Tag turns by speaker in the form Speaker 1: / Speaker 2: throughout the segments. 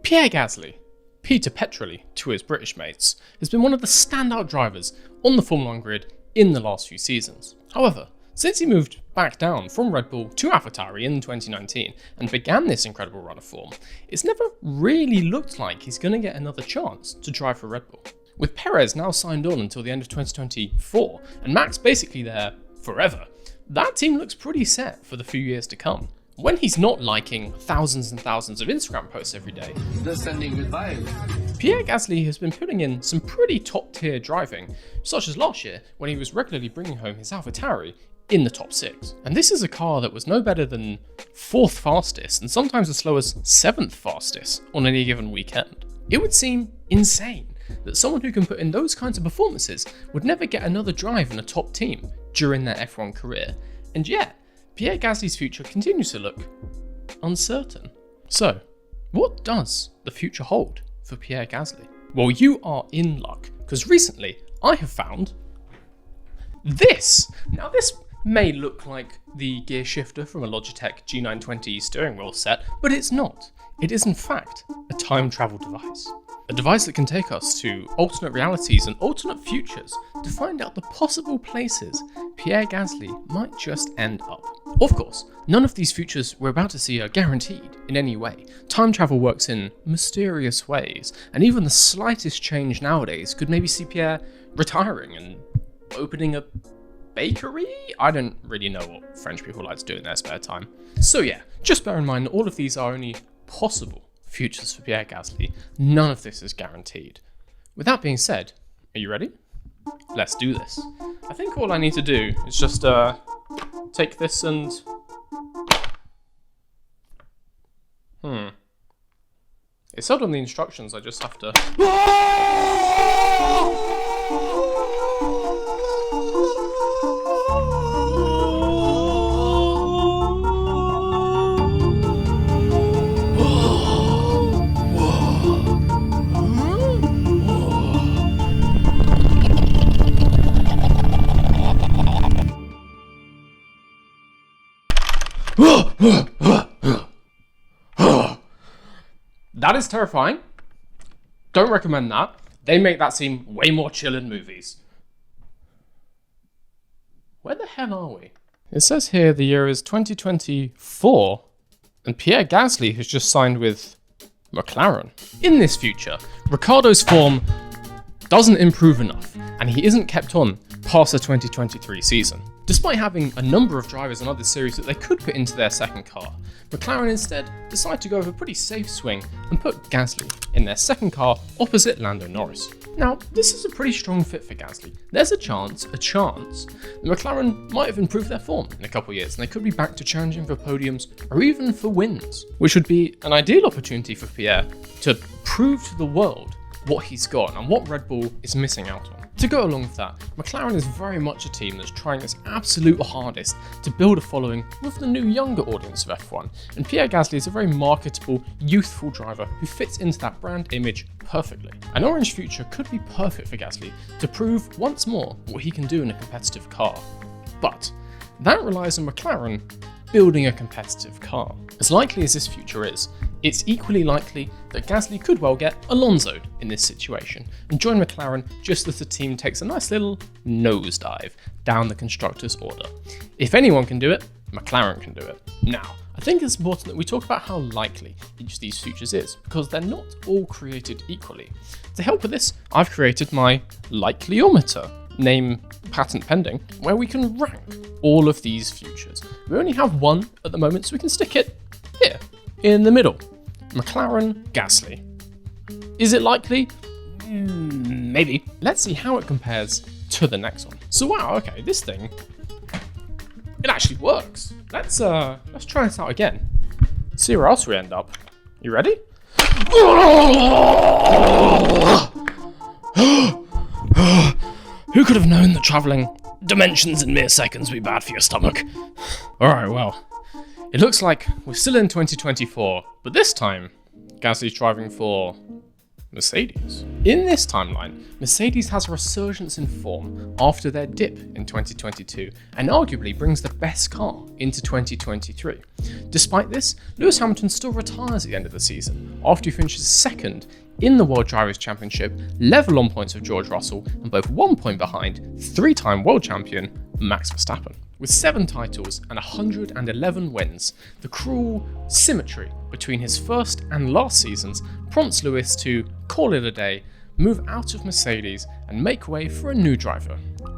Speaker 1: Pierre Gasly, Peter Petrelli to his British mates, has been one of the standout drivers on the Formula 1 grid in the last few seasons. However, since he moved back down from Red Bull to Tauri in 2019 and began this incredible run of form, it's never really looked like he's going to get another chance to drive for Red Bull. With Perez now signed on until the end of 2024 and Max basically there forever, that team looks pretty set for the few years to come. When he's not liking thousands and thousands of Instagram posts every day, Pierre Gasly has been putting in some pretty top tier driving, such as last year when he was regularly bringing home his Tauri in the top 6. And this is a car that was no better than 4th fastest and sometimes as slow as 7th fastest on any given weekend. It would seem insane that someone who can put in those kinds of performances would never get another drive in a top team during their F1 career, and yet Pierre Gasly's future continues to look uncertain. So, what does the future hold for Pierre Gasly? Well, you are in luck, because recently I have found this. Now, this may look like the gear shifter from a Logitech G920 steering wheel set, but it's not. It is in fact a time travel device. A device that can take us to alternate realities and alternate futures to find out the possible places Pierre Gasly might just end up. Of course, none of these futures we're about to see are guaranteed in any way. Time travel works in mysterious ways, and even the slightest change nowadays could maybe see Pierre retiring and opening a bakery? I don't really know what French people like to do in their spare time. So yeah, just bear in mind that all of these are only possible futures for Pierre Gasly. None of this is guaranteed. With that being said, are you ready? Let's do this. I think all I need to do is just take this and... It said on the instructions I just have to... That is terrifying. Don't recommend that. They make that seem way more chill in movies. Where the hell are we? It says here the year is 2024, and Pierre Gasly has just signed with McLaren. In this future, Ricciardo's form doesn't improve enough, and he isn't kept on past the 2023 season. Despite having a number of drivers in other series that they could put into their second car, McLaren instead decided to go with a pretty safe swing and put Gasly in their second car opposite Lando Norris. Now, this is a pretty strong fit for Gasly. There's a chance that McLaren might have improved their form in a couple of years and they could be back to challenging for podiums or even for wins, which would be an ideal opportunity for Pierre to prove to the world what he's got and what Red Bull is missing out on. To go along with that, McLaren is very much a team that's trying its absolute hardest to build a following with the new younger audience of F1, and Pierre Gasly is a very marketable, youthful driver who fits into that brand image perfectly. An orange future could be perfect for Gasly to prove once more what he can do in a competitive car. But that relies on McLaren building a competitive car. As likely as this future is, it's equally likely that Gasly could well get Alonso'd in this situation and join McLaren just as the team takes a nice little nosedive down the constructors' order. If anyone can do it, McLaren can do it. Now, I think it's important that we talk about how likely each of these futures is, because they're not all created equally. To help with this, I've created my Likely-ometer, name patent pending, where we can rank all of these futures. We only have one at the moment, so we can stick it here, in the middle. McLaren Gasly. Is it likely? Maybe. Let's see how it compares to the next one. So wow, okay, this thing, it actually works. Let's try this out again. See where else we end up. You ready? Who could have known that traveling dimensions in mere seconds would be bad for your stomach? Alright, well, it looks like we're still in 2024, but this time, Gasly's driving for Mercedes. In this timeline, Mercedes has a resurgence in form after their dip in 2022 and arguably brings the best car into 2023. Despite this, Lewis Hamilton still retires at the end of the season after he finishes second in the World Drivers' Championship, level on points with George Russell and both 1 point behind three-time world champion Max Verstappen. With 7 titles and 111 wins, the cruel symmetry between his first and last seasons prompts Lewis to call it a day, move out of Mercedes and make way for a new driver,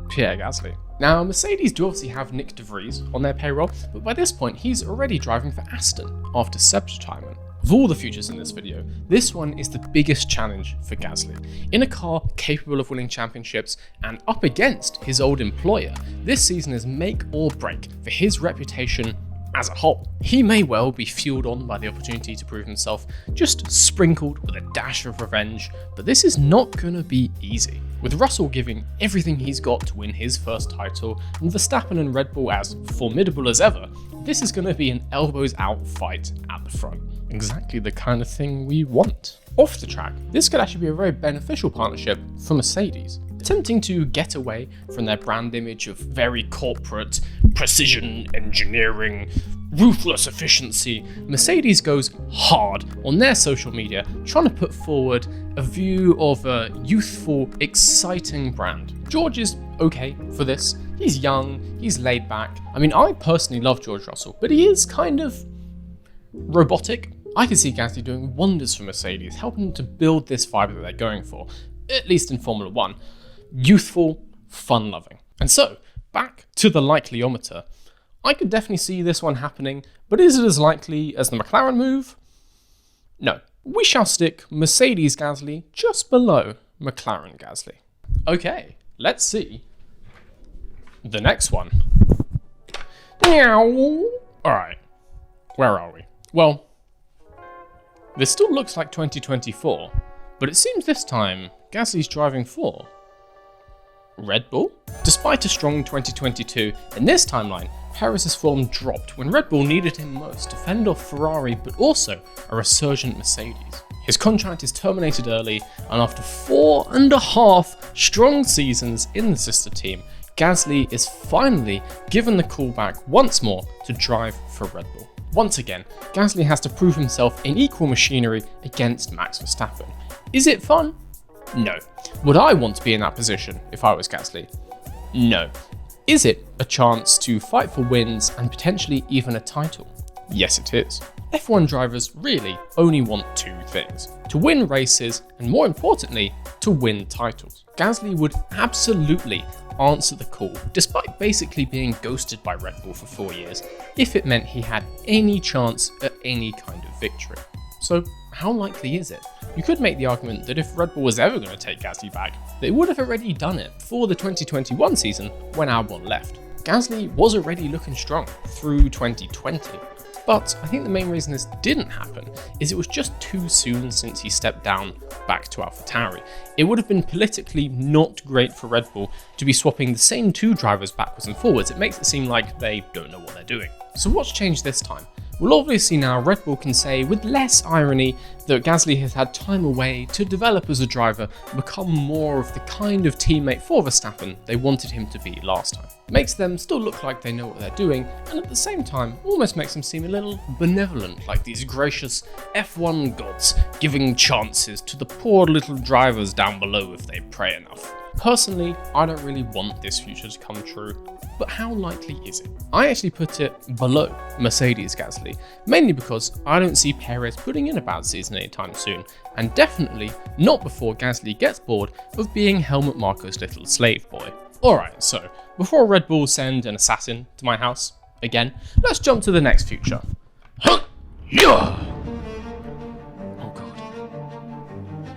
Speaker 1: Pierre Gasly. Now, Mercedes do obviously have Nick de Vries on their payroll, but by this point he's already driving for Aston after Seb's retirement. Of all the futures in this video, this one is the biggest challenge for Gasly. In a car capable of winning championships and up against his old employer, this season is make or break for his reputation as a whole. He may well be fueled on by the opportunity to prove himself, just sprinkled with a dash of revenge, but this is not gonna be easy. With Russell giving everything he's got to win his first title, and Verstappen and Red Bull as formidable as ever, this is gonna be an elbows out fight at the front. Exactly the kind of thing we want. Off the track, this could actually be a very beneficial partnership for Mercedes. Attempting to get away from their brand image of very corporate, precision engineering, ruthless efficiency, Mercedes goes hard on their social media, trying to put forward a view of a youthful, exciting brand. George is okay for this. He's young, he's laid back. I mean, I personally love George Russell, but he is kind of robotic. I can see Gasly doing wonders for Mercedes, helping to build this vibe that they're going for, at least in Formula 1. Youthful, fun-loving. And so, back to the likeliness. I could definitely see this one happening, but is it as likely as the McLaren move? No. We shall stick Mercedes Gasly just below McLaren Gasly. Okay, let's see the next one. Meow. Alright, where are we? Well, this still looks like 2024, but it seems this time Gasly's driving for Red Bull? Despite a strong 2022, in this timeline, Perez's form dropped when Red Bull needed him most to fend off Ferrari but also a resurgent Mercedes. His contract is terminated early, and after 4.5 strong seasons in the sister team, Gasly is finally given the call back once more to drive for Red Bull. Once again, Gasly has to prove himself in equal machinery against Max Verstappen. Is it fun? No. Would I want to be in that position if I was Gasly? No. Is it a chance to fight for wins and potentially even a title? Yes, it is. F1 drivers really only want 2 things: to win races and, more importantly, to win titles. Gasly would absolutely answer the call, despite basically being ghosted by Red Bull for 4 years, if it meant he had any chance at any kind of victory. So how likely is it? You could make the argument that if Red Bull was ever going to take Gasly back, they would have already done it for the 2021 season when Albon left. Gasly was already looking strong through 2020, but I think the main reason this didn't happen is it was just too soon since he stepped down back to AlphaTauri. It would have been politically not great for Red Bull to be swapping the same 2 drivers backwards and forwards. It makes it seem like they don't know what they're doing. So what's changed this time? Well, obviously now Red Bull can say with less irony that Gasly has had time away to develop as a driver and become more of the kind of teammate for Verstappen they wanted him to be last time. Makes them still look like they know what they're doing, and at the same time almost makes them seem a little benevolent, like these gracious F1 gods giving chances to the poor little drivers down below if they pray enough. Personally, I don't really want this future to come true, but how likely is it? I actually put it below Mercedes Gasly, mainly because I don't see Perez putting in a bad season anytime soon, and definitely not before Gasly gets bored of being Helmut Marko's little slave boy. Alright, so before Red Bull send an assassin to my house again, let's jump to the next future. Oh god.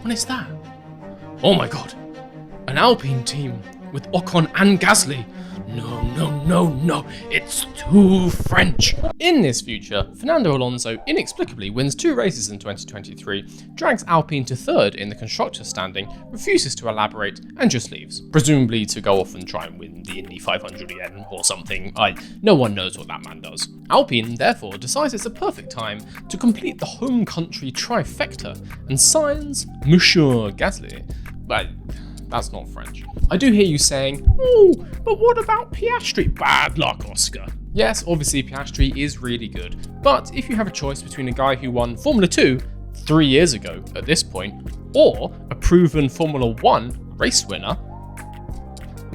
Speaker 1: What is that? Oh my god. An Alpine team with Ocon and Gasly. No, it's too French. In this future, Fernando Alonso inexplicably wins 2 races in 2023, drags Alpine to 3rd in the constructors standing, refuses to elaborate, and just leaves. Presumably to go off and try and win the Indy 500 again or something. No one knows what that man does. Alpine therefore decides it's a perfect time to complete the home country trifecta and signs Monsieur GASLY. But that's not French. I do hear you saying, oh, but what about Piastri? Bad luck, Oscar. Yes, obviously Piastri is really good, but if you have a choice between a guy who won Formula 2 3 years ago at this point, or a proven Formula 1 race winner,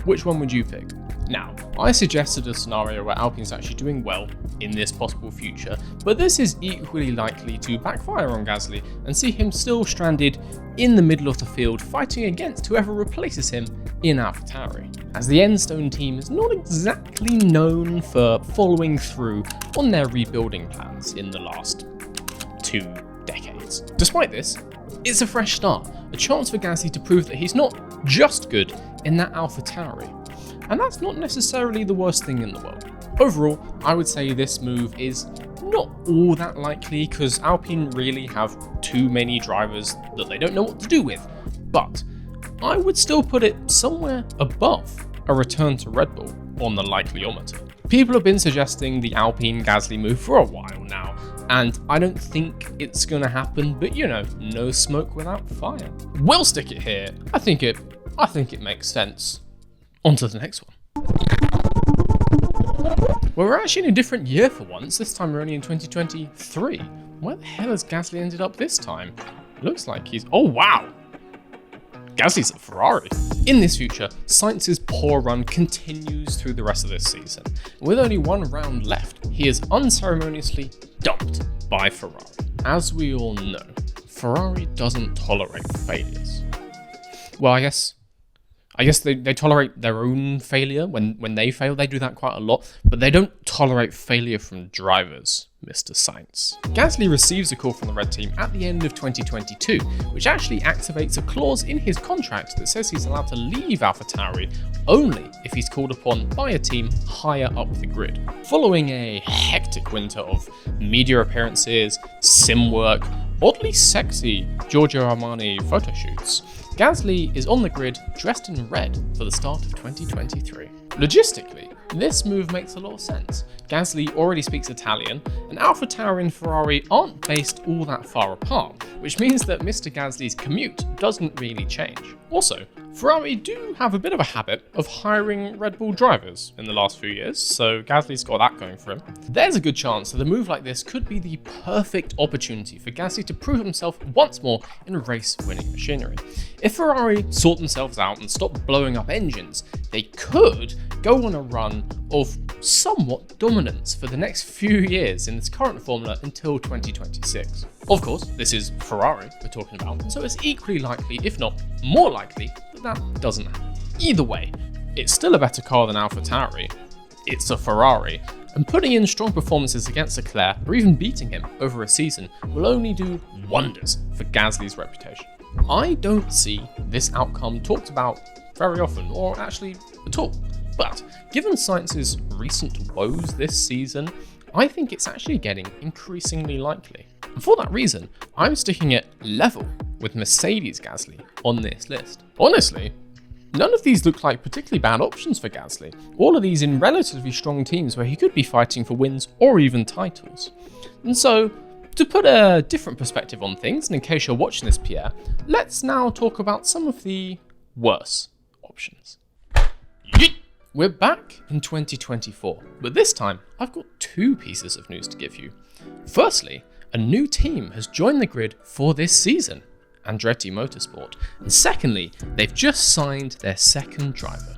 Speaker 1: which one would you pick? Now, I suggested a scenario where Alpine's actually doing well in this possible future, but this is equally likely to backfire on GASLY and see him still stranded in the middle of the field fighting against whoever replaces him in AlphaTauri, as the Enstone team is not exactly known for following through on their rebuilding plans in the last 2 decades. Despite this, it's a fresh start, a chance for GASLY to prove that he's not just good in that AlphaTauri. And that's not necessarily the worst thing in the world. Overall, I would say this move is not all that likely because Alpine really have too many drivers that they don't know what to do with. But I would still put it somewhere above a return to Red Bull on the likely-ometer. People have been suggesting the Alpine GASLY move for a while now, and I don't think it's gonna happen, but you know, no smoke without fire. We'll stick it here. I think it makes sense. On to the next one. Well, we're actually in a different year for once. This time we're only in 2023. Where the hell has GASLY ended up this time? Looks like he's... Oh, wow! GASLY's at Ferrari. In this future, Sainz's poor run continues through the rest of this season. With only 1 round left, he is unceremoniously dumped by Ferrari. As we all know, Ferrari doesn't tolerate failures. Well, I guess they tolerate their own failure when they fail. They do that quite a lot, but they don't tolerate failure from drivers, Mr. Sainz. GASLY receives a call from the red team at the end of 2022, which actually activates a clause in his contract that says he's allowed to leave AlphaTauri only if he's called upon by a team higher up the grid. Following a hectic winter of media appearances, sim work, oddly sexy Giorgio Armani photo shoots, GASLY is on the grid dressed in red for the start of 2023. Logistically, this move makes a lot of sense. GASLY already speaks Italian, and AlphaTauri and Ferrari aren't based all that far apart, which means that Mr. GASLY's commute doesn't really change. Also, Ferrari do have a bit of a habit of hiring Red Bull drivers in the last few years, so GASLY's got that going for him. There's a good chance that a move like this could be the perfect opportunity for GASLY to prove himself once more in race-winning machinery. If Ferrari sort themselves out and stop blowing up engines, they could go on a run of somewhat dominance for the next few years in this current formula until 2026. Of course, this is Ferrari we're talking about, so it's equally likely, if not more likely, that doesn't happen. Either way, it's still a better car than AlphaTauri. It's a Ferrari, and putting in strong performances against Leclerc or even beating him over a season will only do wonders for GASLY's reputation. I don't see this outcome talked about very often, or actually at all. But given Sainz's recent woes this season, I think it's actually getting increasingly likely. And for that reason, I'm sticking it level with Mercedes GASLY on this list. Honestly, none of these look like particularly bad options for GASLY. All of these in relatively strong teams where he could be fighting for wins or even titles. And so, to put a different perspective on things, and in case you're watching this, Pierre, let's now talk about some of the worse options. Yeet! We're back in 2024, but this time I've got 2 pieces of news to give you. Firstly, a new team has joined the grid for this season, Andretti Motorsport, and secondly, they've just signed their second driver,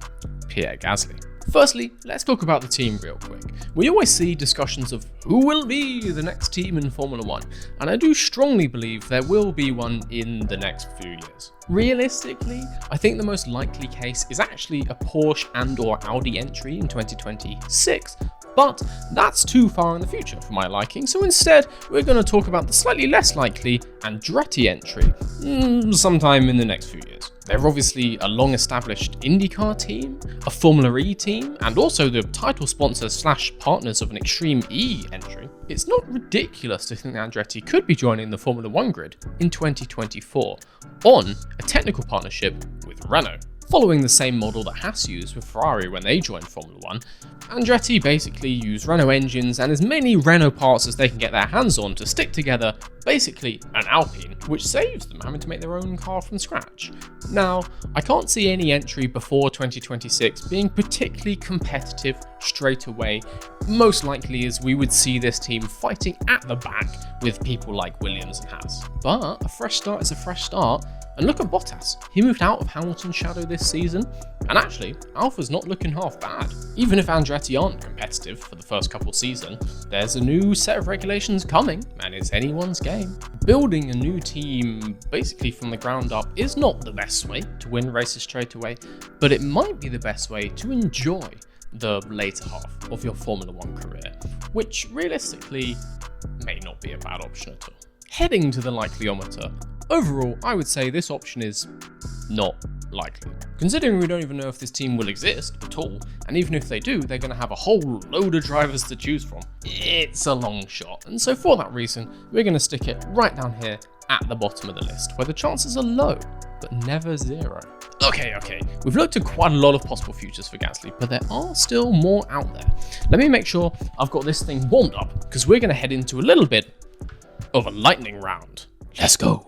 Speaker 1: Pierre Gasly. Firstly, let's talk about the team real quick. We always see discussions of who will be the next team in Formula 1, and I do strongly believe there will be one in the next few years. Realistically, I think the most likely case is actually a Porsche and or Audi entry in 2026, but that's too far in the future for my liking, so instead we're going to talk about the slightly less likely Andretti entry, sometime in the next few years. They're obviously a long-established IndyCar team, a Formula E team, and also the title sponsor / partners of an Extreme E entry. It's not ridiculous to think that Andretti could be joining the Formula 1 grid in 2024 on a technical partnership with Renault. Following the same model that Haas used with Ferrari when they joined Formula 1, Andretti basically use Renault engines and as many Renault parts as they can get their hands on to stick together basically an Alpine, which saves them having to make their own car from scratch. Now, I can't see any entry before 2026 being particularly competitive straight away. Most likely is we would see this team fighting at the back with people like Williams and Haas. But a fresh start is a fresh start. And look at Bottas. He moved out of Hamilton's shadow this season, and actually, Alpha's not looking half bad. Even if Andretti aren't competitive for the first couple seasons, there's a new set of regulations coming, and it's anyone's game. Building a new team basically from the ground up is not the best way to win races straight away, but it might be the best way to enjoy the later half of your Formula 1 career, which realistically may not be a bad option at all. Heading to the likeliness, overall, I would say this option is not likely. Considering we don't even know if this team will exist at all, and even if they do, they're going to have a whole load of drivers to choose from. It's a long shot, and so for that reason, we're going to stick it right down here at the bottom of the list, where the chances are low, but never zero. Okay, we've looked at quite a lot of possible futures for Gasly, but there are still more out there. Let me make sure I've got this thing warmed up, because we're going to head into a little bit of a lightning round. Let's go.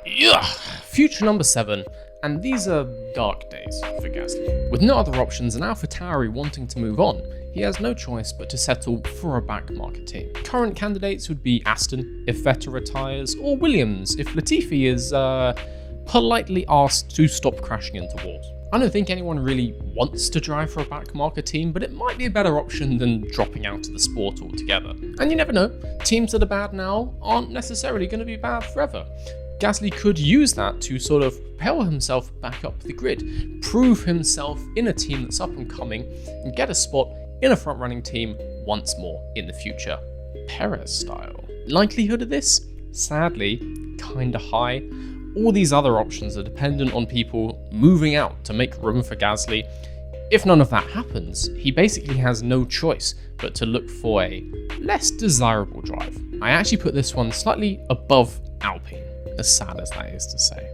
Speaker 1: Yeah. Future number 7, and these are dark days for Gasly. With no other options and AlphaTauri wanting to move on, he has no choice but to settle for a backmarker team. Current candidates would be Aston if Vettel retires, or Williams if Latifi is politely asked to stop crashing into walls. I don't think anyone really wants to drive for a backmarker team, but it might be a better option than dropping out of the sport altogether. And you never know, teams that are bad now aren't necessarily going to be bad forever. Gasly could use that to sort of propel himself back up the grid, prove himself in a team that's up and coming, and get a spot in a front-running team once more in the future, PIERRE style. Likelihood of this? Sadly, kinda high. All these other options are dependent on people moving out to make room for Gasly. If none of that happens, he basically has no choice but to look for a less desirable drive. I actually put this one slightly above Alpine, as sad as that is to say.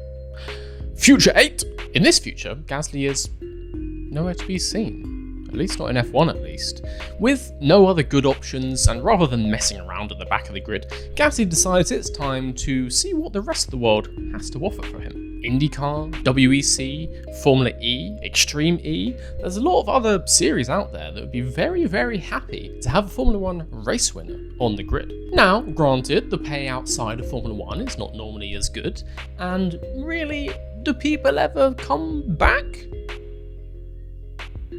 Speaker 1: Future 8! In this future, Gasly is nowhere to be seen. At least not in F1 at least. With no other good options, and rather than messing around at the back of the grid, Gasly decides it's time to see what the rest of the world has to offer for him. IndyCar, WEC, Formula E, Extreme E, there's a lot of other series out there that would be very, very happy to have a Formula 1 race winner on the grid. Now, granted, the pay outside of Formula 1 is not normally as good, and really, do people ever come back?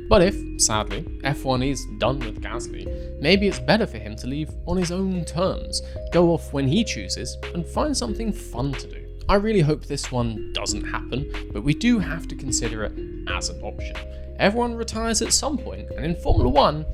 Speaker 1: But if, sadly, F1 is done with Gasly, maybe it's better for him to leave on his own terms, go off when he chooses, and find something fun to do. I really hope this one doesn't happen, but we do have to consider it as an option. Everyone retires at some point, and in Formula 1,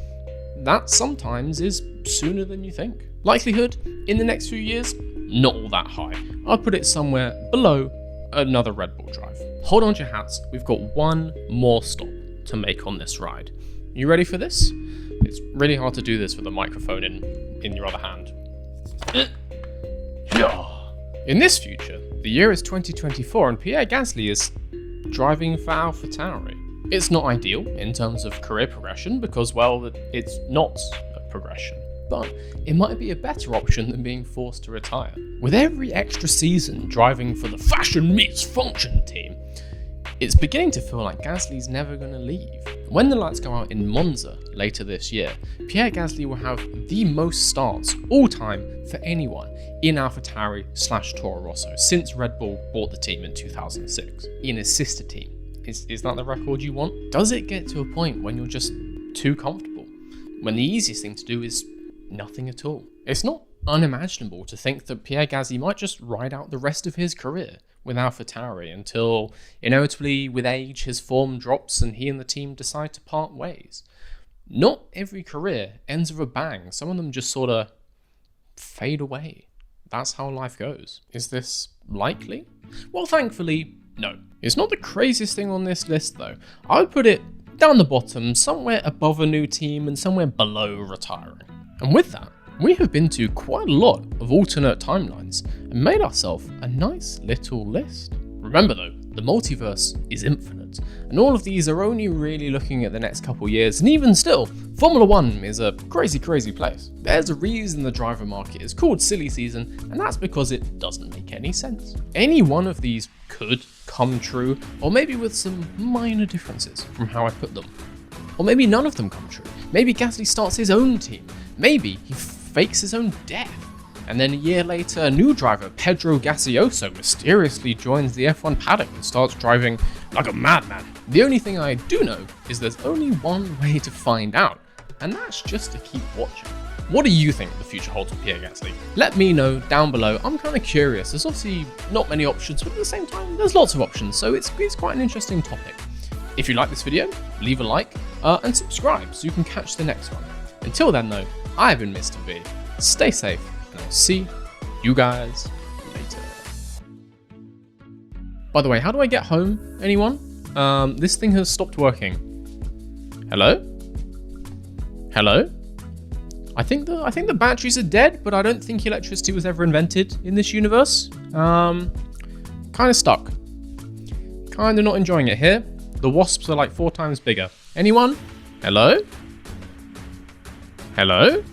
Speaker 1: that sometimes is sooner than you think. Likelihood, in the next few years, not all that high. I'd put it somewhere below another Red Bull drive. Hold on to your hats, we've got one more stop to make on this ride. You ready for this? It's really hard to do this with a microphone in your other hand. In this future, the year is 2024 and Pierre Gasly is driving for AlphaTauri. It's not ideal in terms of career progression because, well, it's not a progression, but it might be a better option than being forced to retire. With every extra season driving for the fashion meets function team, it's beginning to feel like Gasly's never going to leave. When the lights go out in Monza later this year, Pierre Gasly will have the most starts all time for anyone in AlphaTauri / Toro Rosso since Red Bull bought the team in 2006. In his sister team. Is that the record you want? Does it get to a point when you're just too comfortable? When the easiest thing to do is nothing at all? It's not unimaginable to think that Pierre Gasly might just ride out the rest of his career with AlphaTauri until, inevitably, with age, his form drops and he and the team decide to part ways. Not every career ends with a bang. Some of them just sort of fade away. that's how life goes. Is this likely? Well, thankfully, no. It's not the craziest thing on this list though. I would put it down the bottom, somewhere above a new team and somewhere below retiring. And with that, we have been to quite a lot of alternate timelines and made ourselves a nice little list. Remember though, the multiverse is infinite, and all of these are only really looking at the next couple years, and even still, Formula 1 is a crazy place. There's a reason the driver market is called silly season, and that's because it doesn't make any sense. Any one of these could come true, or maybe with some minor differences from how I put them. Or maybe none of them come true. Maybe Gasly starts his own team. Maybe he fakes his own death. And then a year later, a new driver, Pedro Gaseoso, mysteriously joins the F1 paddock and starts driving like a madman. The only thing I do know is there's only one way to find out, and that's just to keep watching. What do you think the future holds for Pierre Gasly? Let me know down below. I'm kind of curious. There's obviously not many options, but at the same time, there's lots of options, so it's quite an interesting topic. If you like this video, leave a like and subscribe so you can catch the next one. Until then though, I've been Mr. V. Stay safe, and I'll see you guys later. By the way, how do I get home? Anyone? This thing has stopped working. Hello? Hello? I think the batteries are dead, but I don't think electricity was ever invented in this universe. Kind of stuck. Kind of not enjoying it here. The wasps are like 4 times bigger. Anyone? Hello? Hello?